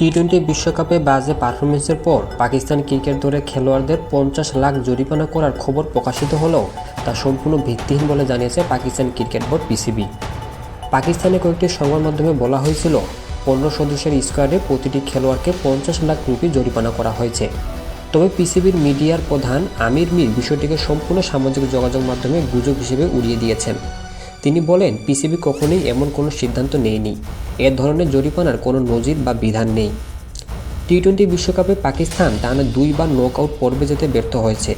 টি-20 বিশ্বকাপে বাজে পারফরমেন্সের পর পাকিস্তান ক্রিকেট দলের খেলোয়াড়দের 50 লাখ জরিমানা করার খবর প্রকাশিত হলেও তা সম্পূর্ণ ভিত্তিহীন বলে জানিয়েছে পাকিস্তান ক্রিকেট বোর্ড পিসিবি। পাকিস্তানে কয়েকটি সংবাদ মাধ্যমে বলা হয়েছিল 15 সদস্যের স্কোয়াডে প্রতিটি খেলোয়াড়কে 50 লাখ রুপি জরিমানা করা হয়েছে। তবে পিসিবির মিডিয়ার প্রধান আমির মীর বিষয়টিকে সম্পূর্ণ সামাজিক যোগাযোগ মাধ্যমে গুজব হিসেবে উড়িয়ে দিয়েছেন। তিনি বলেন, পিসিবি কখনোই এমন কোনো সিদ্ধান্ত নেয়নি, এ ধরনের জরিমানার কোনো নজির বা বিধান নেই। টি-20 বিশ্বকাপে পাকিস্তান টানা 2 বার নকআউট পর্বে যেতে ব্যর্থ হয়েছে।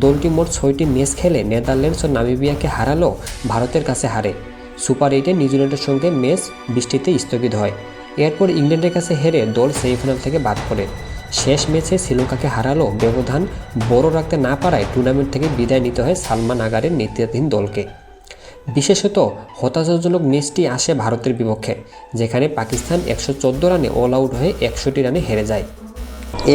দলটি মোট 6টি ম্যাচ খেলে নেদারল্যান্ডস ও নামিবিয়াকে হারালেও ভারতের কাছে হারে। সুপার 8-এ নিউজিল্যান্ডের সঙ্গে ম্যাচ বৃষ্টিতে স্থগিত হয়। এরপর ইংল্যান্ডের কাছে হেরে দল সেমিফাইনাল থেকে বাদ পড়ে। শেষ ম্যাচে শ্রীলঙ্কাকে হারালেও ব্যবধান বড় রাখতে না পারায় টুর্নামেন্ট থেকে বিদায় নিতে হয় সালমান আগারের নেতৃত্বাধীন দলকে। বিশেষত হতাশাজনক ম্যাচটি আসে ভারতের বিপক্ষে, যেখানে পাকিস্তান 114 রানে অল আউট হয়ে 61 রানে হেরে যায়।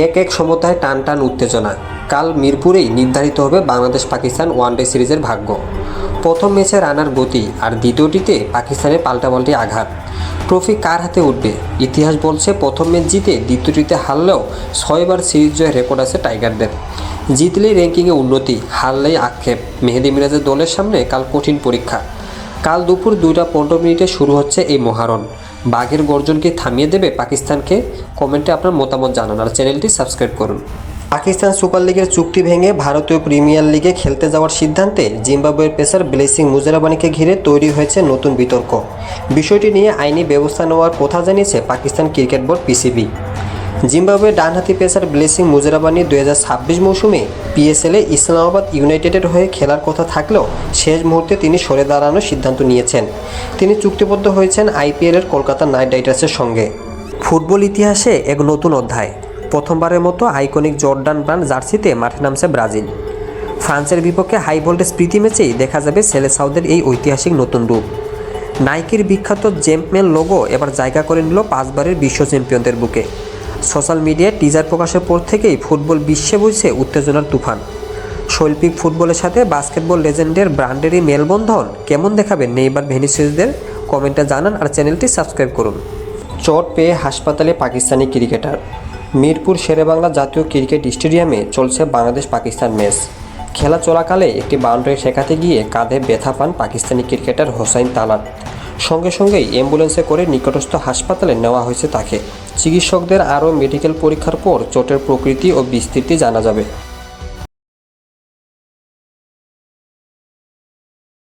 এক সমতায় টান উত্তেজনা। কাল মিরপুরেই নির্ধারিত হবে বাংলাদেশ পাকিস্তান ওয়ানডে সিরিজের ভাগ্য। প্রথম ম্যাচে রানার গতি আর দ্বিতীয়টিতে পাকিস্তানের পাল্টাপাল্টি আঘাত। ট্রফি কার হাতে উঠবে? ইতিহাস বলছে প্রথম ম্যাচ জিতে দ্বিতীয়টিতে হারলেও 6 বার সিরিজ জয়ের রেকর্ড আছে টাইগারদের। জিতলেই র্যাঙ্কিংয়ে উন্নতি, হারলেই আক্ষেপ। মেহেদী মিরাজের দলের সামনে কাল কঠিন পরীক্ষা। কাল দুপুর 2:15 শুরু হচ্ছে এই মহারণ। বাঘের গর্জন কি থামিয়ে দেবে পাকিস্তানকে? কমেন্টে আপনার মতামত জানান আর চ্যানেলটি সাবস্ক্রাইব করুন। পাকিস্তান সুপার লিগের চুক্তি ভেঙে ভারতীয় প্রিমিয়ার লিগে খেলতে যাওয়ার সিদ্ধান্তে জিম্বাবুয়ের পেসার ব্লেসিং মুজারাবানিকে ঘিরে তৈরি হয়েছে নতুন বিতর্ক। বিষয়টি নিয়ে আইনি ব্যবস্থা নেওয়ার কথা জানিয়েছে পাকিস্তান ক্রিকেট বোর্ড পিসিবি। জিম্বাবুয়ের ডানহাতি পেসার ব্লেসিং মুজারাবানি 2026 মৌসুমে পিএসএলে ইসলামাবাদ ইউনাইটেডের হয়ে খেলার কথা থাকলেও শেষ মুহূর্তে তিনি সরে দাঁড়ানোর সিদ্ধান্ত নিয়েছেন। তিনি চুক্তিবদ্ধ হয়েছেন আইপিএলের কলকাতা নাইট রাইডার্সের সঙ্গে। ফুটবল ইতিহাসে এক নতুন অধ্যায়। প্রথমবারের মতো আইকনিক জর্ডান ব্র্যান্ড জার্সিতে মাঠে নামছে ব্রাজিল। ফ্রান্সের বিপক্ষে হাই ভোল্টেজ প্রীতি ম্যাচেই দেখা যাবে সেলেসাউদের এই ঐতিহাসিক নতুন রূপ। নাইকির বিখ্যাত জেম্পম্যান লোগো এবার জায়গা করে নিল 5 বারের বিশ্ব চ্যাম্পিয়নদের বুকে। সোশ্যাল মিডিয়ায় টিজার প্রকাশের পর থেকেই ফুটবল বিশ্বে বইছে উত্তেজনার তুফান। শৈল্পিক ফুটবলের সাথে বাস্কেটবল লেজেন্ডের ব্র্যান্ডেরই মেলবন্ধন কেমন দেখাবেন নেইমার ভিনিসিয়াসদের? কমেন্টে জানান আর চ্যানেলটি সাবস্ক্রাইব করুন। চোট পেয়ে হাসপাতালে পাকিস্তানি ক্রিকেটার। মিরপুর শেরেবাংলা জাতীয় ক্রিকেট স্টেডিয়ামে চলছে বাংলাদেশ পাকিস্তান ম্যাচ। খেলা চলাকালে একটি বাউন্ডারি ঠেকাতে গিয়ে কাঁধে ব্যথা পান পাকিস্তানি ক্রিকেটার হোসাইন তালাত। সঙ্গেই অ্যাম্বুলেন্সে করে নিকটস্থ হাসপাতালে নেওয়া হয়েছে তাকে। চিকিৎসকদের আরও মেডিকেল পরীক্ষার পর চোটের প্রকৃতি ও বিস্তৃতি জানা যাবে।